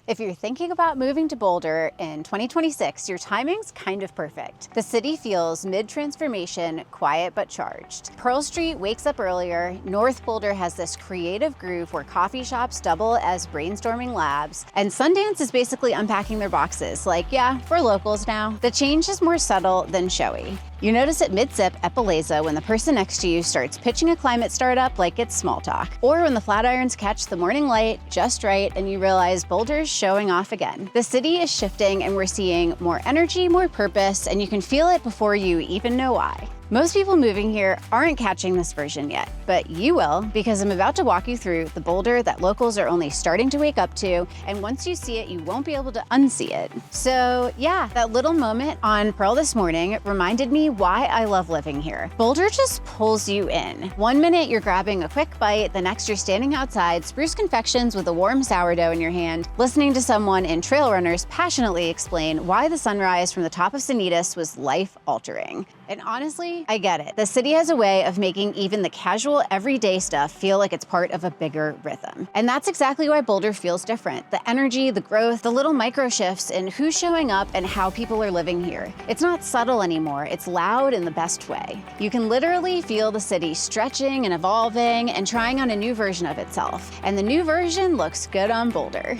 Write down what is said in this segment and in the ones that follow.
If you're thinking about moving to Boulder in 2026, your timing's kind of perfect. The city feels mid-transformation, quiet but charged. Pearl Street wakes up earlier, North Boulder has this creative groove where coffee shops double as brainstorming labs, and Sundance is basically unpacking their boxes, like, yeah, we're locals now. The change is more subtle than showy. You notice it mid-sip at Paleza when the person next to you starts pitching a climate startup like it's small talk. Or when the Flatirons catch the morning light just right and you realize Boulder's showing off again. The city is shifting and we're seeing more energy, more purpose, and you can feel it before you even know why. Most people moving here aren't catching this version yet, but you will, because I'm about to walk you through the Boulder that locals are only starting to wake up to, and once you see it, you won't be able to unsee it. So yeah, that little moment on Pearl this morning reminded me why I love living here. Boulder just pulls you in. One minute you're grabbing a quick bite, the next you're standing outside Spruce Confections with a warm sourdough in your hand, listening to someone in trail runners passionately explain why the sunrise from the top of Sanitas was life-altering. And honestly, I get it. The city has a way of making even the casual, everyday stuff feel like it's part of a bigger rhythm. And that's exactly why Boulder feels different. The energy, the growth, the little micro shifts in who's showing up and how people are living here. It's not subtle anymore, it's loud in the best way. You can literally feel the city stretching and evolving and trying on a new version of itself. And the new version looks good on Boulder.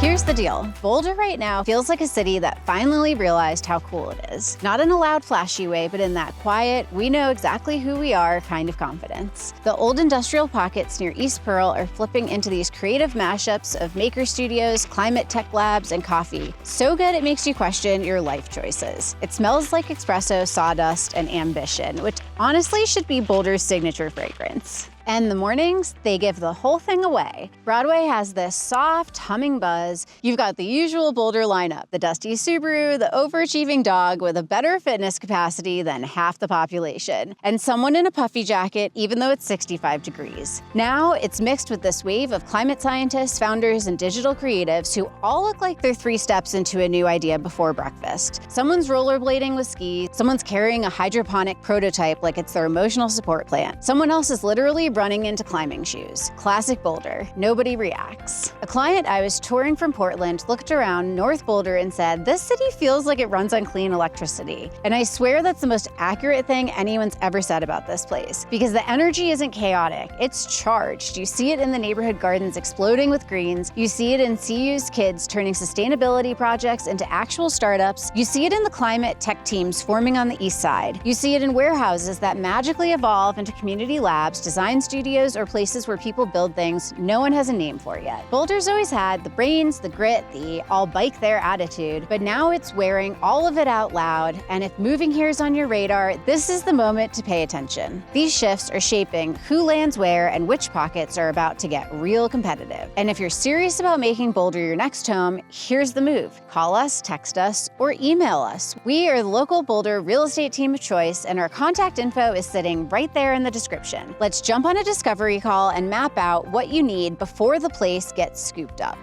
Here's the deal. Boulder right now feels like a city that finally realized how cool it is. Not in a loud, flashy way, but in that quiet, we know exactly who we are kind of confidence. The old industrial pockets near East Pearl are flipping into these creative mashups of maker studios, climate tech labs, and coffee. So good it makes you question your life choices. It smells like espresso, sawdust, and ambition, which honestly should be Boulder's signature fragrance. And the mornings, they give the whole thing away. Broadway has this soft, humming buzz. You've got the usual Boulder lineup, the dusty Subaru, the overachieving dog with a better fitness capacity than half the population, and someone in a puffy jacket even though it's 65 degrees. Now it's mixed with this wave of climate scientists, founders, and digital creatives who all look like they're 3 steps into a new idea before breakfast. Someone's rollerblading with skis, someone's carrying a hydroponic prototype like it's their emotional support plan. Someone else is literally running into climbing shoes. Classic Boulder. Nobody reacts. A client I was touring from Portland looked around North Boulder and said, "This city feels like it runs on clean electricity." And I swear that's the most accurate thing anyone's ever said about this place. Because the energy isn't chaotic, it's charged. You see it in the neighborhood gardens exploding with greens. You see it in CU's kids turning sustainability projects into actual startups. You see it in the climate tech teams forming on the east side. You see it in warehouses that magically evolve into community labs, design studios, or places where people build things no one has a name for yet. Boulder's always had the brains, the grit, the I'll bike there attitude, but now it's wearing all of it out loud, and if moving here is on your radar, this is the moment to pay attention. These shifts are shaping who lands where and which pockets are about to get real competitive. And if you're serious about making Boulder your next home, here's the move. Call us, text us, or email us. We are the local Boulder real estate team of choice, and our contact info is sitting right there in the description. Let's jump on a discovery call and map out what you need before the place gets scooped up.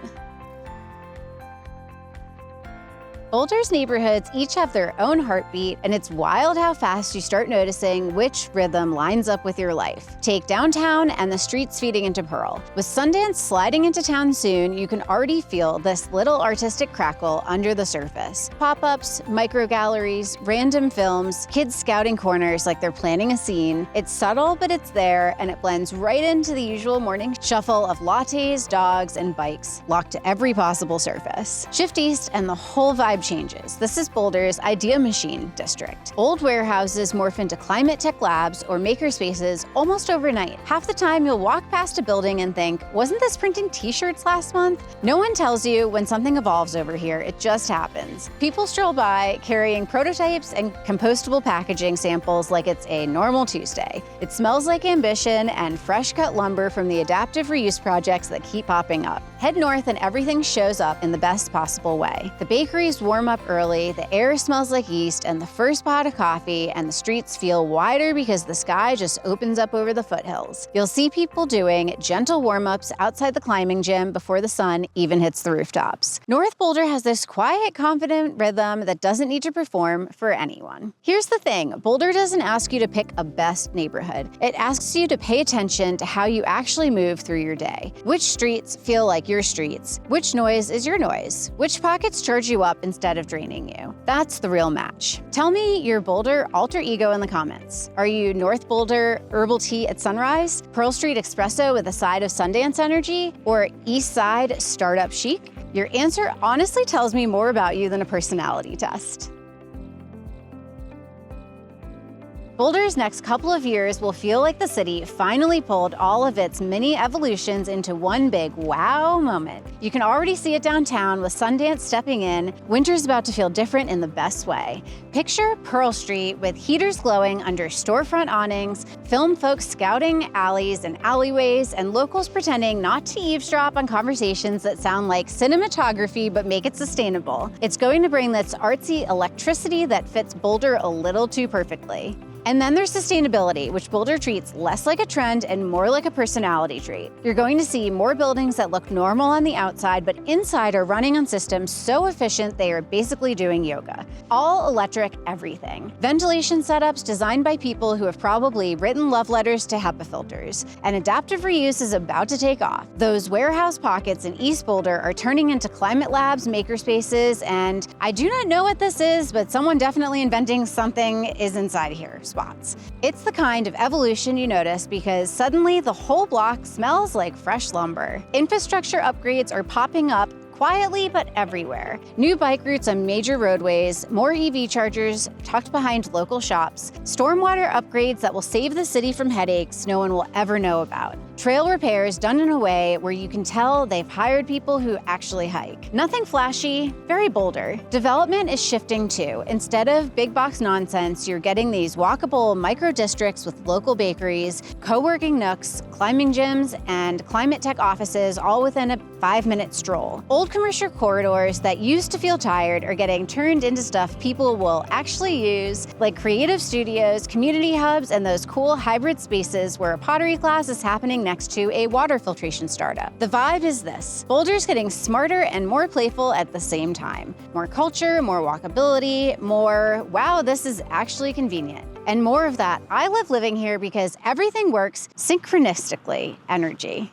Boulder's neighborhoods each have their own heartbeat, and it's wild how fast you start noticing which rhythm lines up with your life. Take downtown and the streets feeding into Pearl. With Sundance sliding into town soon, you can already feel this little artistic crackle under the surface. Pop-ups, micro-galleries, random films, kids scouting corners like they're planning a scene. It's subtle, but it's there, and it blends right into the usual morning shuffle of lattes, dogs, and bikes, locked to every possible surface. Shift east and the whole vibe changes. This is Boulder's Idea Machine district. Old warehouses morph into climate tech labs or maker spaces almost overnight. Half the time you'll walk past a building and think, wasn't this printing t-shirts last month? No one tells you when something evolves over here, it just happens. People stroll by carrying prototypes and compostable packaging samples like it's a normal Tuesday. It smells like ambition and fresh cut lumber from the adaptive reuse projects that keep popping up. Head north and everything shows up in the best possible way. The bakery's warm up early, the air smells like yeast and the first pot of coffee, and the streets feel wider because the sky just opens up over the foothills. You'll see people doing gentle warm-ups outside the climbing gym before the sun even hits the rooftops. North Boulder has this quiet, confident rhythm that doesn't need to perform for anyone. Here's the thing, Boulder doesn't ask you to pick a best neighborhood. It asks you to pay attention to how you actually move through your day. Which streets feel like your streets? Which noise is your noise? Which pockets charge you up instead of draining you? That's the real match. Tell me your Boulder alter ego in the comments. Are you North Boulder herbal tea at sunrise, Pearl Street espresso with a side of Sundance energy, or East Side startup chic? Your answer honestly tells me more about you than a personality test. Boulder's next couple of years will feel like the city finally pulled all of its mini evolutions into one big wow moment. You can already see it downtown with Sundance stepping in. Winter's about to feel different in the best way. Picture Pearl Street with heaters glowing under storefront awnings, film folks scouting alleys and alleyways, and locals pretending not to eavesdrop on conversations that sound like cinematography but make it sustainable. It's going to bring this artsy electricity that fits Boulder a little too perfectly. And then there's sustainability, which Boulder treats less like a trend and more like a personality trait. You're going to see more buildings that look normal on the outside, but inside are running on systems so efficient they are basically doing yoga. All electric everything. Ventilation setups designed by people who have probably written love letters to HEPA filters. And adaptive reuse is about to take off. Those warehouse pockets in East Boulder are turning into climate labs, makerspaces, and I do not know what this is, but someone definitely inventing something is inside here. Spots. It's the kind of evolution you notice because suddenly the whole block smells like fresh lumber. Infrastructure upgrades are popping up quietly but everywhere. New bike routes on major roadways, more EV chargers tucked behind local shops, stormwater upgrades that will save the city from headaches no one will ever know about. Trail repairs done in a way where you can tell they've hired people who actually hike. Nothing flashy, very Boulder. Development is shifting too. Instead of big box nonsense, you're getting these walkable micro districts with local bakeries, co-working nooks, climbing gyms, and climate tech offices all within a 5-minute stroll. Old commercial corridors that used to feel tired are getting turned into stuff people will actually use, like creative studios, community hubs, and those cool hybrid spaces where a pottery class is happening next to a water filtration startup. The vibe is this: Boulder's getting smarter and more playful at the same time. More culture, more walkability, more, wow, this is actually convenient. And more of that, I love living here because everything works synchronistically energy.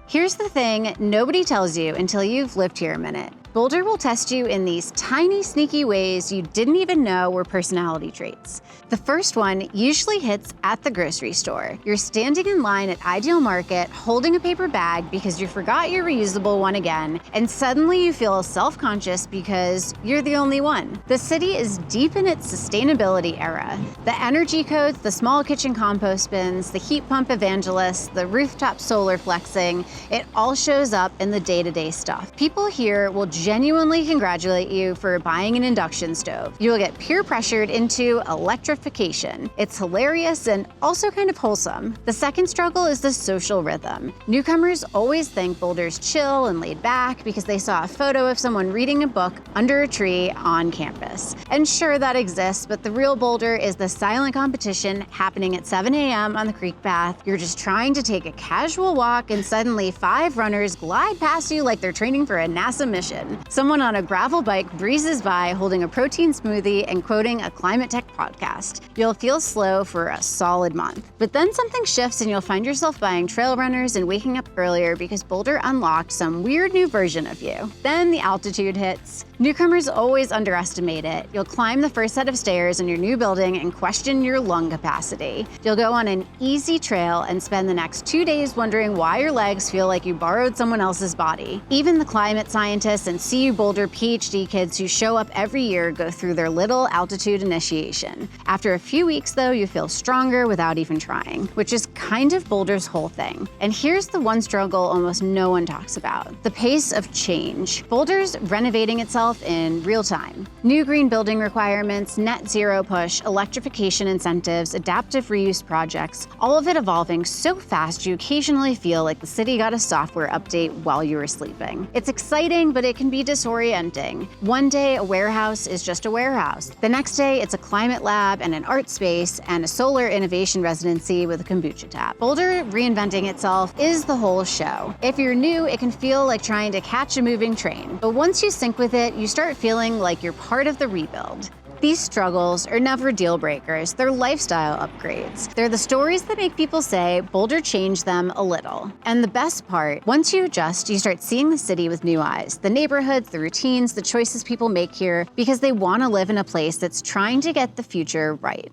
Here's the thing nobody tells you until you've lived here a minute. Boulder will test you in these tiny, sneaky ways you didn't even know were personality traits. The first one usually hits at the grocery store. You're standing in line at Ideal Market holding a paper bag because you forgot your reusable one again, and suddenly you feel self-conscious because you're the only one. The city is deep in its sustainability era. The energy codes, the small kitchen compost bins, the heat pump evangelists, the rooftop solar flexing, it all shows up in the day-to-day stuff. People here will genuinely congratulate you for buying an induction stove. You'll get peer pressured into electrification. It's hilarious and also kind of wholesome. The second struggle is the social rhythm. Newcomers always think Boulder's chill and laid back because they saw a photo of someone reading a book under a tree on campus. And sure, that exists, but the real Boulder is the silent competition happening at 7 a.m. on the creek path. You're just trying to take a casual walk and suddenly 5 runners glide past you like they're training for a NASA mission. Someone on a gravel bike breezes by holding a protein smoothie and quoting a climate tech podcast. You'll feel slow for a solid month. But then something shifts and you'll find yourself buying trail runners and waking up earlier because Boulder unlocked some weird new version of you. Then the altitude hits. Newcomers always underestimate it. You'll climb the first set of stairs in your new building and question your lung capacity. You'll go on an easy trail and spend the next 2 days wondering why your legs feel like you borrowed someone else's body. Even the climate scientists and see you Boulder PhD kids who show up every year go through their little altitude initiation. After a few weeks, though, you feel stronger without even trying, which is kind of Boulder's whole thing. And here's the one struggle almost no one talks about: the pace of change. Boulder's renovating itself in real time. New green building requirements, net zero push, electrification incentives, adaptive reuse projects, all of it evolving so fast you occasionally feel like the city got a software update while you were sleeping. It's exciting, but it can be disorienting. One day, a warehouse is just a warehouse. The next day, it's a climate lab and an art space and a solar innovation residency with a kombucha tap. Boulder reinventing itself is the whole show. If you're new, it can feel like trying to catch a moving train. But once you sync with it, you start feeling like you're part of the rebuild. These struggles are never deal breakers, they're lifestyle upgrades. They're the stories that make people say Boulder changed them a little. And the best part, once you adjust, you start seeing the city with new eyes. The neighborhoods, the routines, the choices people make here, because they want to live in a place that's trying to get the future right.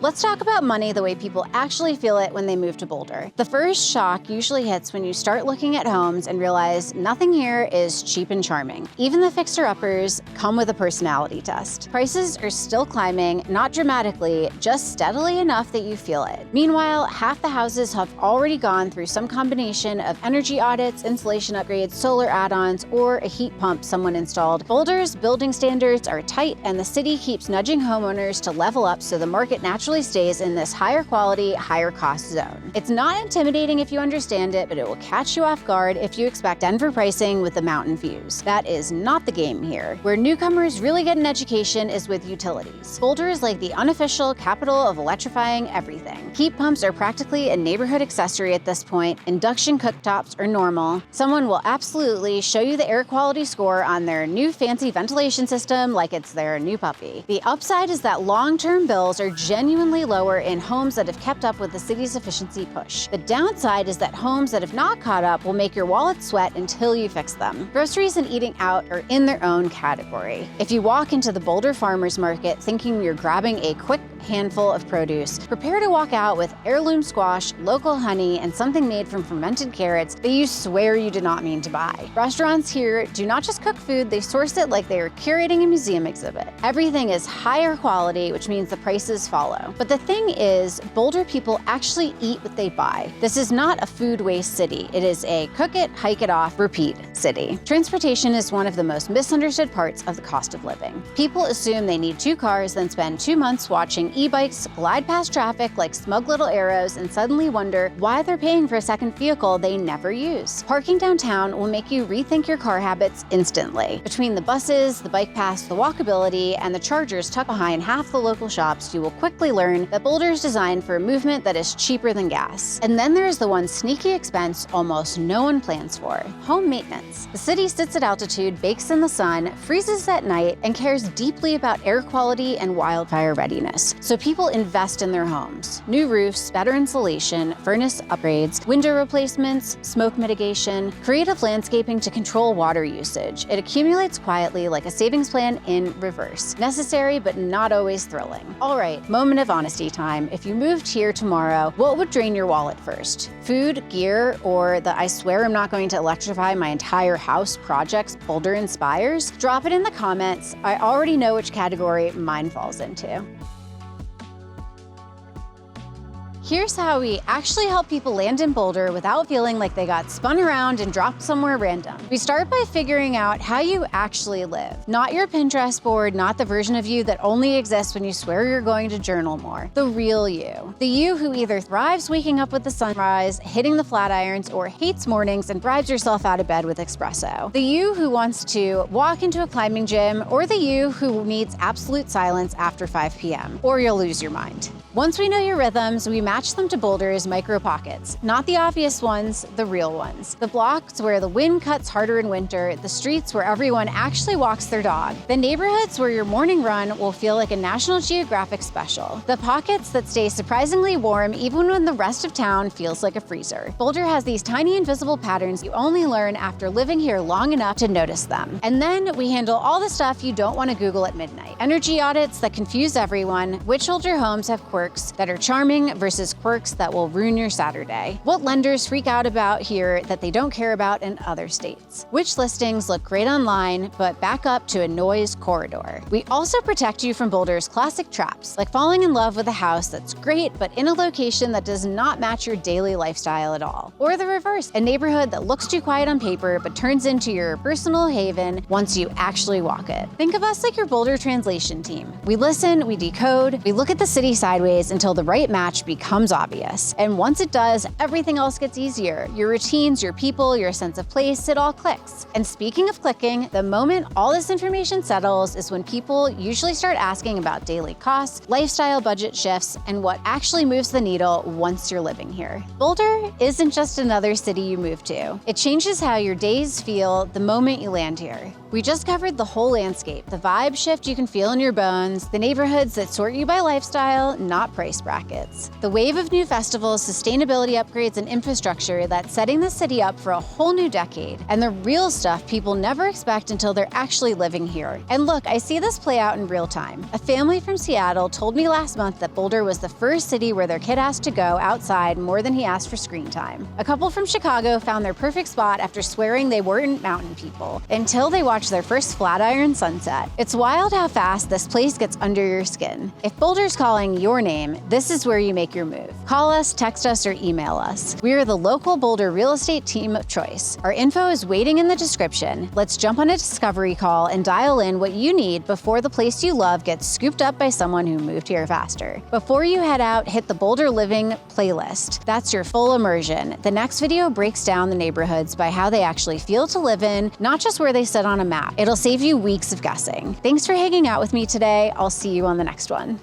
Let's talk about money the way people actually feel it when they move to Boulder. The first shock usually hits when you start looking at homes and realize nothing here is cheap and charming. Even the fixer-uppers come with a personality test. Prices are still climbing, not dramatically, just steadily enough that you feel it. Meanwhile, half the houses have already gone through some combination of energy audits, insulation upgrades, solar add-ons, or a heat pump someone installed. Boulder's building standards are tight, and the city keeps nudging homeowners to level up so the market naturally stays in this higher quality, higher cost zone. It's not intimidating if you understand it, but it will catch you off guard if you expect Denver pricing with the mountain views. That is not the game here. Where newcomers really get an education is with utilities. Boulder is like the unofficial capital of electrifying everything. Heat pumps are practically a neighborhood accessory at this point. Induction cooktops are normal. Someone will absolutely show you the air quality score on their new fancy ventilation system like it's their new puppy. The upside is that long-term bills are genuinely lower in homes that have kept up with the city's efficiency push. The downside is that homes that have not caught up will make your wallet sweat until you fix them. Groceries and eating out are in their own category. If you walk into the Boulder Farmers Market thinking you're grabbing a quick handful of produce, prepare to walk out with heirloom squash, local honey, and something made from fermented carrots that you swear you did not mean to buy. Restaurants here do not just cook food, they source it like they are curating a museum exhibit. Everything is higher quality, which means the prices follow. But the thing is, Boulder people actually eat what they buy. This is not a food waste city. It is a cook it, hike it off, repeat city. Transportation is one of the most misunderstood parts of the cost of living. People assume they need 2 cars, then spend 2 months watching e-bikes glide past traffic like smug little arrows and suddenly wonder why they're paying for a second vehicle they never use. Parking downtown will make you rethink your car habits instantly. Between the buses, the bike paths, the walkability, and the chargers tucked behind half the local shops, you will quickly learn that Boulder is designed for a movement that is cheaper than gas. And then there's the one sneaky expense almost no one plans for: home maintenance. The city sits at altitude, bakes in the sun, freezes at night, and cares deeply about air quality and wildfire readiness. So people invest in their homes. New roofs, better insulation, furnace upgrades, window replacements, smoke mitigation, creative landscaping to control water usage. It accumulates quietly like a savings plan in reverse. Necessary, but not always thrilling. All right, moment of honesty time. If you moved here tomorrow, what would drain your wallet first? Food, gear, or the I swear I'm not going to electrify my entire house projects Boulder inspires? Drop it in the comments. I already know which category mine falls into. Here's how we actually help people land in Boulder without feeling like they got spun around and dropped somewhere random. We start by figuring out how you actually live. Not your Pinterest board, not the version of you that only exists when you swear you're going to journal more. The real you. The you who either thrives waking up with the sunrise, hitting the flat irons, or hates mornings and bribes yourself out of bed with espresso. The you who wants to walk into a climbing gym, or the you who needs absolute silence after 5 p.m., or you'll lose your mind. Once we know your rhythms, we match them to Boulder's micro pockets. Not the obvious ones, the real ones. The blocks where the wind cuts harder in winter, the streets where everyone actually walks their dog. The neighborhoods where your morning run will feel like a National Geographic special. The pockets that stay surprisingly warm even when the rest of town feels like a freezer. Boulder has these tiny invisible patterns you only learn after living here long enough to notice them. And then we handle all the stuff you don't want to Google at midnight. Energy audits that confuse everyone, which older homes have quirks that are charming versus exposes quirks that will ruin your Saturday. What lenders freak out about here that they don't care about in other states. Which listings look great online, but back up to a noise corridor. We also protect you from Boulder's classic traps, like falling in love with a house that's great, but in a location that does not match your daily lifestyle at all. Or the reverse, a neighborhood that looks too quiet on paper, but turns into your personal haven once you actually walk it. Think of us like your Boulder translation team. We listen, we decode, we look at the city sideways until the right match becomes obvious. And once it does, everything else gets easier. Your routines, your people, your sense of place, it all clicks. And speaking of clicking, the moment all this information settles is when people usually start asking about daily costs, lifestyle budget shifts, and what actually moves the needle once you're living here. Boulder isn't just another city you move to. It changes how your days feel the moment you land here. We just covered the whole landscape, the vibe shift you can feel in your bones, the neighborhoods that sort you by lifestyle, not price brackets. The wave of new festivals, sustainability upgrades, and infrastructure that's setting the city up for a whole new decade. And the real stuff people never expect until they're actually living here. And look, I see this play out in real time. A family from Seattle told me last month that Boulder was the first city where their kid asked to go outside more than he asked for screen time. A couple from Chicago found their perfect spot after swearing they weren't mountain people, until they watched their first Flatiron sunset. It's wild how fast this place gets under your skin. If Boulder's calling your name, this is where you make your move. Call us, text us, or email us. We are the local Boulder real estate team of choice. Our info is waiting in the description. Let's jump on a discovery call and dial in what you need before the place you love gets scooped up by someone who moved here faster. Before you head out, hit the Boulder Living playlist. That's your full immersion. The next video breaks down the neighborhoods by how they actually feel to live in, not just where they sit on a map. It'll save you weeks of guessing. Thanks for hanging out with me today. I'll see you on the next one.